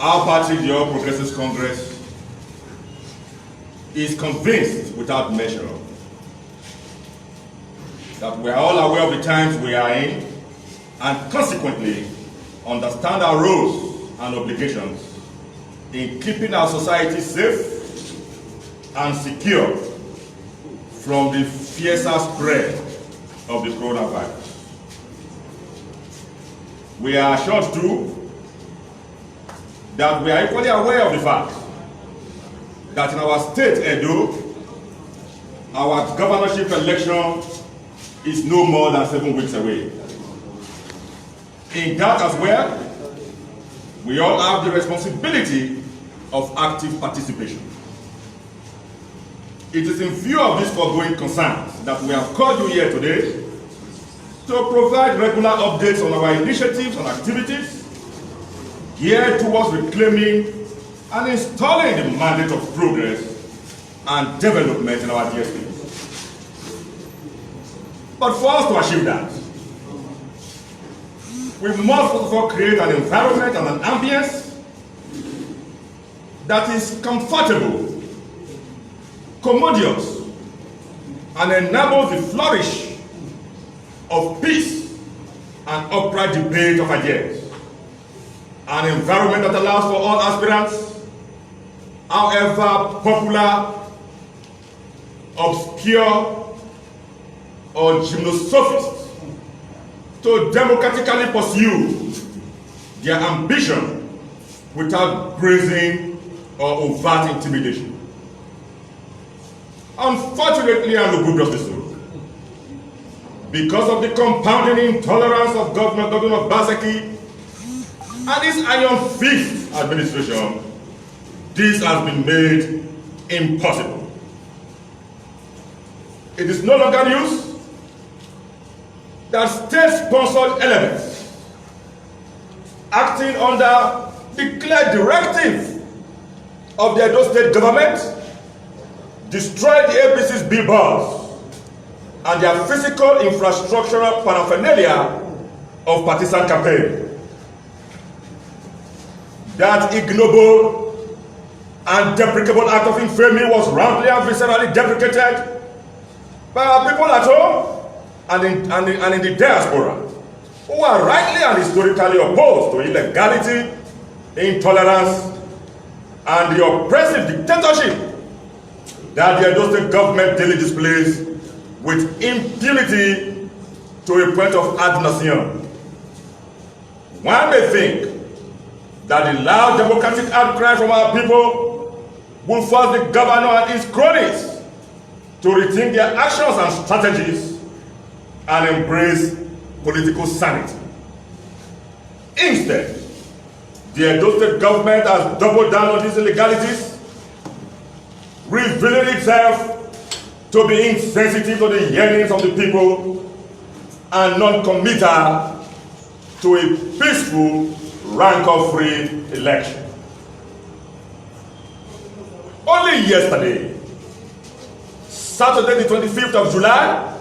Our party, the All Progressives Congress, is convinced without measure that we are all aware of the times we are in and consequently understand our roles and obligations in keeping our society safe and secure from the fiercer spread of the coronavirus. We are assured too that we are equally aware of the fact that in our state, Edo, our governorship election is no more than 7 weeks away. In that as well, we all have the responsibility of active participation. It is in view of these foregoing concerns that we have called you here today to provide regular updates on our initiatives and activities geared towards reclaiming and installing the mandate of progress and development in our dear state. But for us to achieve that, we must first of all create an environment and an ambience that is comfortable, commodious, and enables the flourish of peace and upright debate of ideas. An environment that allows for all aspirants, however popular, obscure, or gymnosophists, to democratically pursue their ambition without brazen or overt intimidation. Unfortunately, and lugubriously so, because of the compounding intolerance of Governor Obaseki and his iron fist administration, this has been made impossible. It is no longer news that state-sponsored elements acting under the clear directive of the Edo State government destroyed the APC's billboards and their physical infrastructural paraphernalia of partisan campaign. That ignoble and deprecable act of infamy was roundly and viscerally deprecated by our people at home and in the diaspora, who are rightly and historically opposed to illegality, intolerance, and the oppressive dictatorship that the Edo State government daily displays with impunity to a point of ad nauseam. One may think that the loud democratic outcry from our people will force the governor and his cronies to rethink their actions and strategies and embrace political sanity. Instead, the Edo State government has doubled down on these illegalities, revealing itself to be insensitive to the yearnings of the people and non-committal to a peaceful, rancor-free election. Only yesterday, Saturday the 25th of July,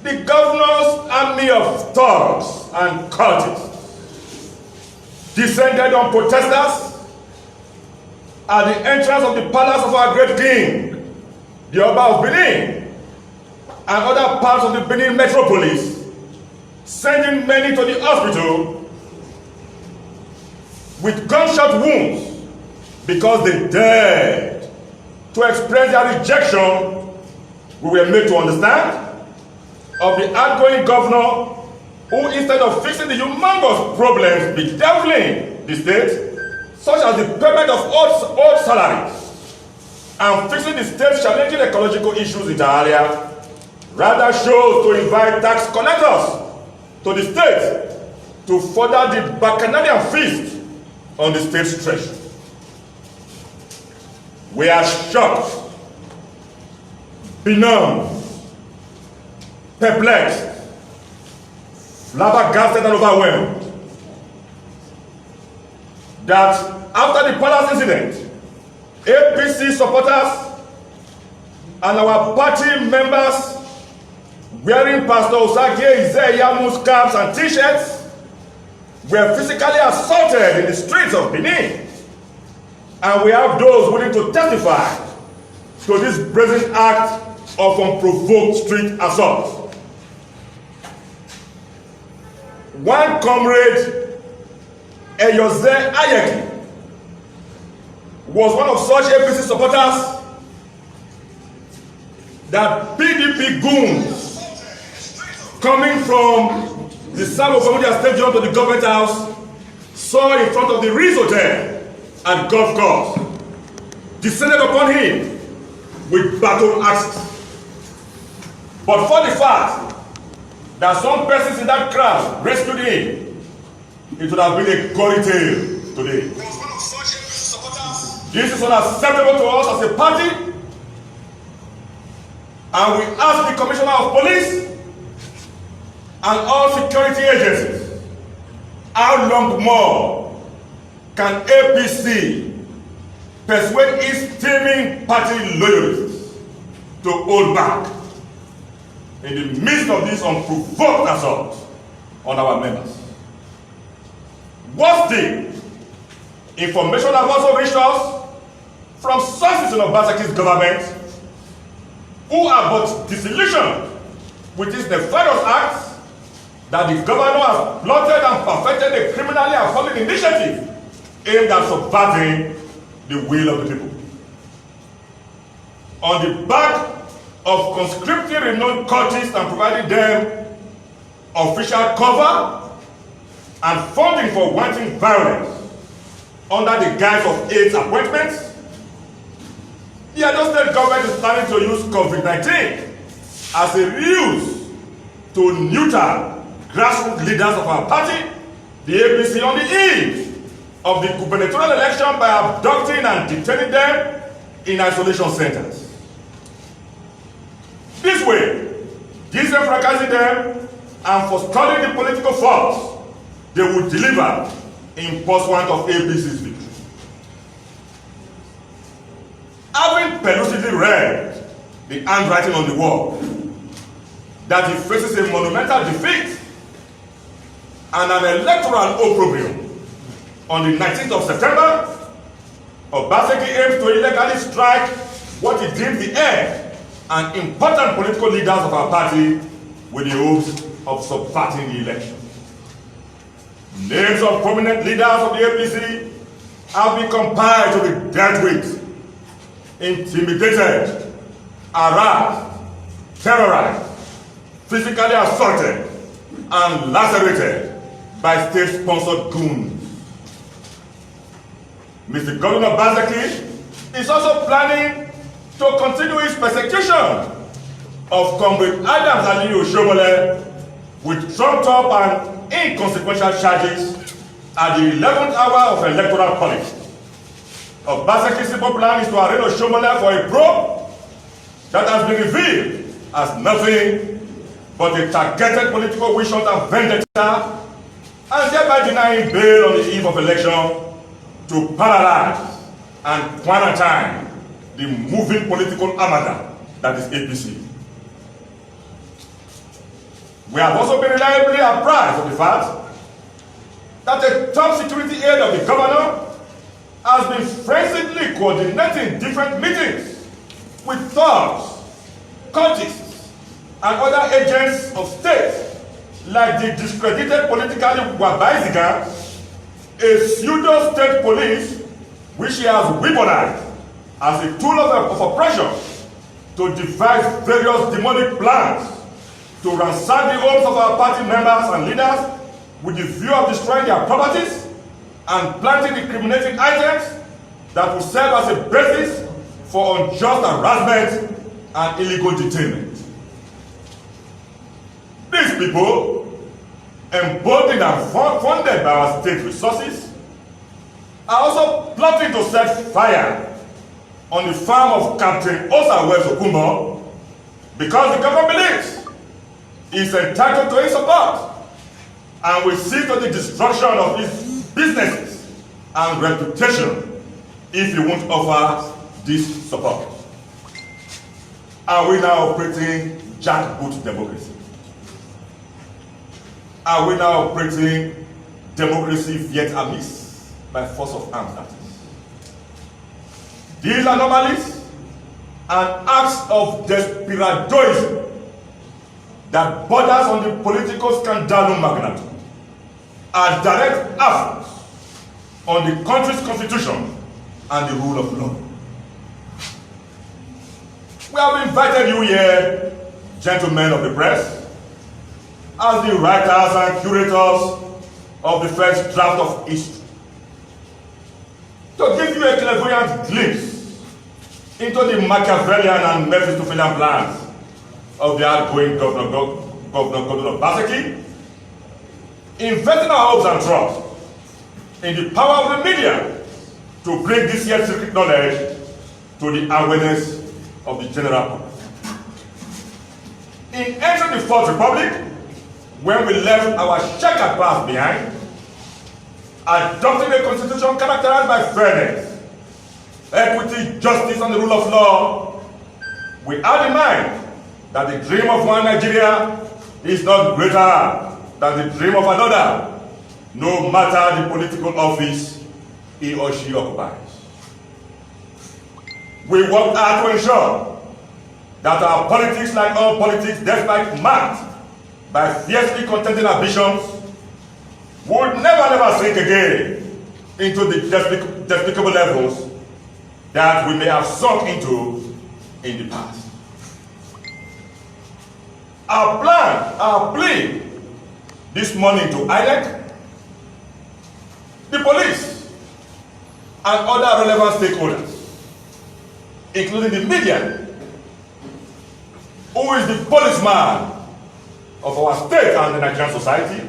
the governor's army of thugs and cultists descended on protesters at the entrance of the palace of our great king, the Oba of Benin, and other parts of the Benin metropolis, sending many to the hospital with gunshot wounds because they dared to express their rejection, we were made to understand, of the outgoing governor who, instead of fixing the humongous problems bedeviling the state, such as the payment of old salaries and fixing the state's challenging ecological issues inter alia, rather chose to invite tax collectors to the state to further the bacchanalian feast on the state's treasury. We are shocked, benumbed, perplexed, flabbergasted and overwhelmed that after the palace incident, APC supporters and our party members wearing Pastor Osage Izeyamu's caps and t-shirts were physically assaulted in the streets of Benin. And we have those willing to testify to this brazen act of unprovoked street assault. One comrade, Eyose Ayeki, was one of such APC supporters that PDP goons coming from the South of Stadium to the government house saw in front of the Ritz Hotel at golf course, descended upon him with battle axes. But for the fact that some persons in that crowd rescued him, it would have been a gory tale today. This is unacceptable to us as a party, and we ask the Commissioner of Police and all security agencies, how long more can APC persuade its teeming party loyalists to hold back in the midst of this unprovoked assault on our members? What's the information have also reached us from sources in Obaseki's government who are but disillusioned with this nefarious act that the governor has plotted and perfected a criminally appalling initiative aimed at subverting the will of the people. On the back of conscripting renowned cultists and providing them official cover and funding for wanton violence under the guise of AIDS appointments, the Edo State government is planning to use COVID-19 as a ruse to neuter grassroots leaders of our party, the APC, on the eve of the gubernatorial election by abducting and detaining them in isolation centers. This way, disenfranchising them and forestalling the political force they would deliver in pursuit of APC's victory. Having pellucidly read the handwriting on the wall that he faces a monumental defeat and an electoral opprobrium on the 19th of September, Obaseki aims to illegally strike what he deemed the end and important political leaders of our party with the hopes of subverting the election. Names of prominent leaders of the APC have been compiled to be dealt with, intimidated, harassed, terrorized, physically assaulted, and lacerated by state-sponsored goons. Mr. Governor Obaseki is also planning to continue his persecution of Comrade Adams Aliyu Oshomole with trumped-up and inconsequential charges at the 11th hour of electoral politics. Obaseki's simple plan is to arraign Oshomole for a probe that has been revealed as nothing but a targeted political wish hunt and vendetta, and thereby denying bail on the eve of election to paralyze and quarantine the moving political armada that is APC. We have also been reliably apprised of the fact that a top security aide of the governor has been frenziedly coordinating different meetings with thugs, cultists, and other agents of state, like the discredited politically Wabaisiga, a pseudo-state police which he has weaponized as a tool of oppression to devise various demonic plans to ransack the homes of our party members and leaders with the view of destroying their properties and planting incriminating items that will serve as a basis for unjust harassment and illegal detainment. These people, emboldened and funded by our state resources, are also plotting to set fire on the farm of Captain Osa West Okumbo because the government believes he is entitled to his support and will see to the destruction of his businesses and reputation if he won't offer this support. Are we now operating jackboot democracy? Are we now operating democracy feared amiss by force of arms, that is. These anomalies and acts of desperadoism that borders on the political scandalum magnatum are direct affronts on the country's constitution and the rule of law. We have invited you here, gentlemen of the press, as the writers and curators of the first draft of history, to give you a clairvoyant glimpse into the Machiavellian and Mephistophelian plans of the outgoing Governor Obaseki, investing our hopes and trust in the power of the media to bring this year's secret knowledge to the awareness of the general public. In entering the Fourth Republic, when we left our checkered past behind, adopting a constitution characterized by fairness, equity, justice, and the rule of law, we had in mind that the dream of one Nigeria is not greater than the dream of another, no matter the political office he or she occupies. We worked hard to ensure that our politics, like all politics, despite marked by fiercely contending ambitions, would never sink again into the despicable levels that we may have sunk into in the past. Our plan, our plea this morning to INEC, the police, and other relevant stakeholders, including the media, who is the policeman of our state and the Nigerian society,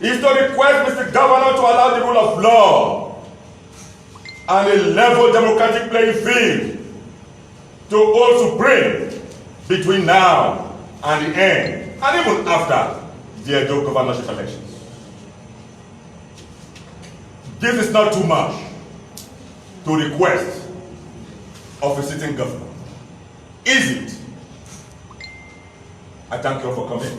is to request Mr. Governor to allow the rule of law and a level democratic playing field to hold supreme between now and the end, and even after the Edo governorship elections. This is not too much to request of a sitting governor, is it? I thank you all for coming.